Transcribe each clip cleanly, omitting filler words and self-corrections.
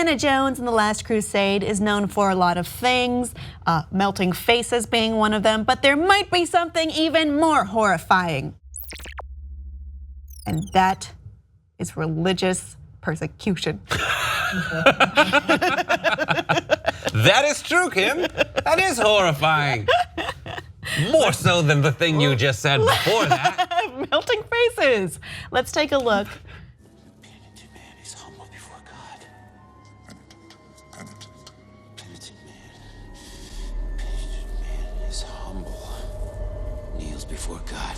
Indiana Jones and the Last Crusade is known for a lot of things, melting faces being one of them, but there might be something even more horrifying. And that is religious persecution. That is true, Kim. That is horrifying. More so than the thing you just said before that. Melting faces. Let's take a look. Penitent man is humble before God. Penitent man is humble. Kneels before God.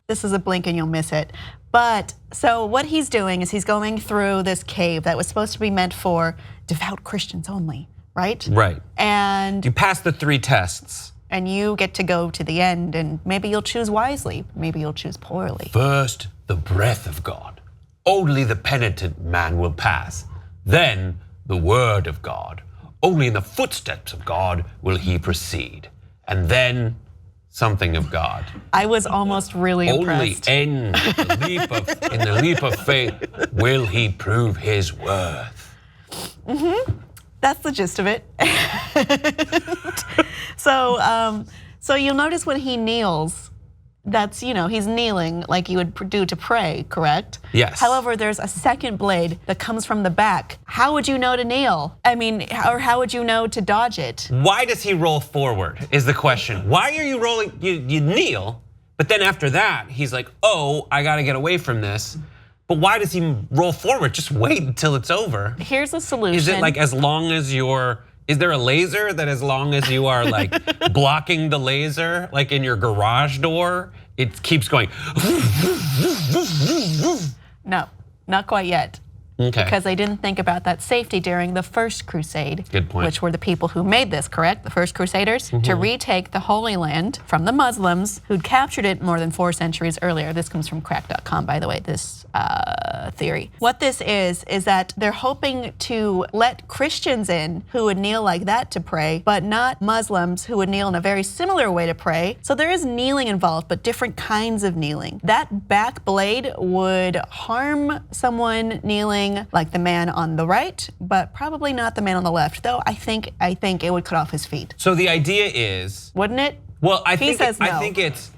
This is a blink and you'll miss it. But so what he's doing is he's going through this cave that was supposed to be meant for devout Christians only, right? Right. And you pass the 3 tests. And you get to go to the end, and maybe you'll choose wisely, maybe you'll choose poorly. First, the breath of God. Only the penitent man will pass. Then, the word of God. Only in the footsteps of God will he proceed. And then, something of God. I was almost really impressed. Only in the leap of faith will he prove his worth. That's the gist of it. So you'll notice when he kneels, that's, he's kneeling like you would do to pray, correct? Yes. However, there's a second blade that comes from the back. How would you know to kneel? I mean, or how would you know to dodge it? Why does he roll forward is the question. Why are you rolling, you kneel, but then after that, he's like, oh, I gotta get away from this. But why does he roll forward? Just wait until it's over. Here's a solution. Is it like as long as is there a laser that as long as you are like blocking the laser, like in your garage door, it keeps going? No, not quite yet. Okay. Because they didn't think about that safety during the First Crusade. Good point. Which were the people who made this, correct? The First Crusaders, to retake the Holy Land from the Muslims who'd captured it more than 4 centuries earlier. This comes from crack.com, by the way, this theory. What this is that they're hoping to let Christians in who would kneel like that to pray, but not Muslims who would kneel in a very similar way to pray. So there is kneeling involved, but different kinds of kneeling. That back blade would harm someone kneeling like the man on the right, but probably not the man on the left, though I think it would cut off his feet. So the idea is, wouldn't it? well, I He think says no. I think it's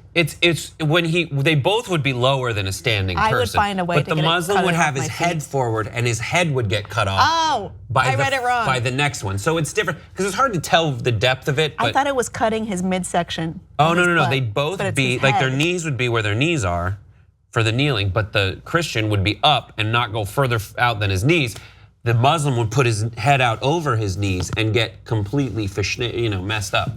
when they both would be lower than a standing person. I would find a way but to the get it Muslim cut would off have his my head feet. forward and his head would get cut off. Oh, I read it wrong. By the next one. So it's different because it's hard to tell the depth of it. But I thought it was cutting his midsection. Oh, of his no. butt, They'd both but it's be his like their head. knees would be where their knees are for the kneeling, but the Christian would be up and not go further out than his knees. The Muslim would put his head out over his knees and get completely messed up.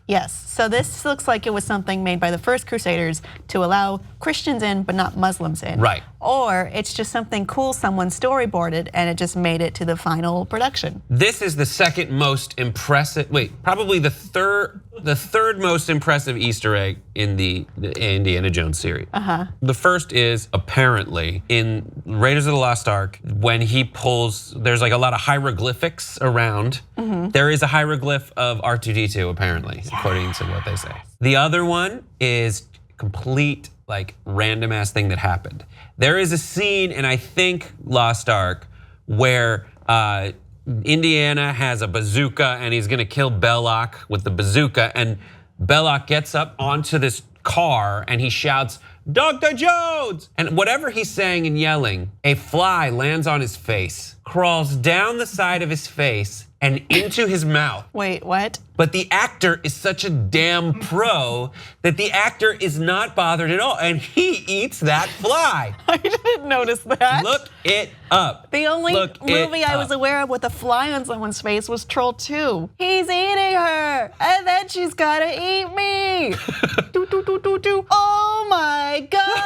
Yes, so this looks like it was something made by the First Crusaders to allow Christians in, but not Muslims in. Right. Or it's just something cool someone storyboarded and it just made it to the final production. This is the second most impressive, probably the third most impressive Easter egg in the Indiana Jones series. The first is apparently in Raiders of the Lost Ark, when he pulls, there's like a lot of hieroglyphics around. There is a hieroglyph of R2-D2 apparently, according to what they say. The other one is complete like random ass thing that happened. There is a scene in I think Lost Ark where Indiana has a bazooka and he's gonna kill Belloc with the bazooka, and Belloc gets up onto this car and he shouts, "Dr. Jones!" And whatever he's saying and yelling, a fly lands on his face, crawls down the side of his face and into his mouth. Wait, what? But the actor is such a damn pro that the actor is not bothered at all, and he eats that fly. I didn't notice that. Look it up. The only movie I was aware of with a fly on someone's face was Troll 2. He's eating her, and then she's gotta eat me. Oh my God.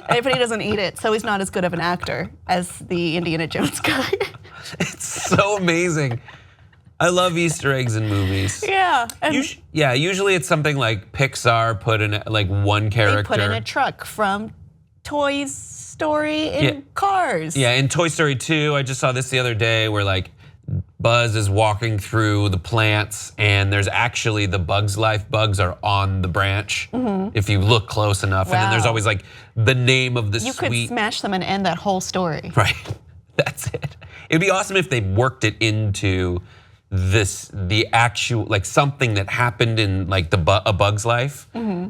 But he doesn't eat it, so he's not as good of an actor as the Indiana Jones guy. It's so amazing. I love Easter eggs in movies. Yeah. Usually it's something like Pixar put in like one character. They put in a truck from Toy Story in Cars. Yeah, in Toy Story 2, I just saw this the other day where like Buzz is walking through the plants, and there's actually the Bug's Life bugs are on the branch if you look close enough. And then there's Wow. always like the name of the You could sweet. smash them and end that whole story. Right, that's it. It'd be awesome if they worked it into the actual, like something that happened in like A Bug's Life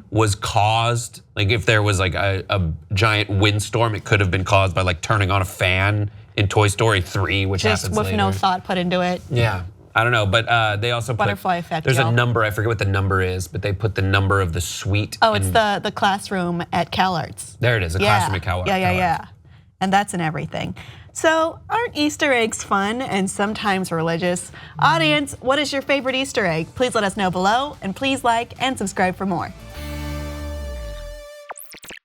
was caused, like if there was like a giant windstorm, it could have been caused by like turning on a fan in Toy Story 3, which Just happens with later. no thought put into it. Yeah, I don't know, but they also put Butterfly effect, There's y'all. a number, I forget what the number is, but they put the number of the suite. Oh, it's the classroom at CalArts. There it is, a classroom at Cal. Yeah. And that's in everything. So aren't Easter eggs fun and sometimes religious? Audience, what is your favorite Easter egg? Please let us know below, and please like and subscribe for more.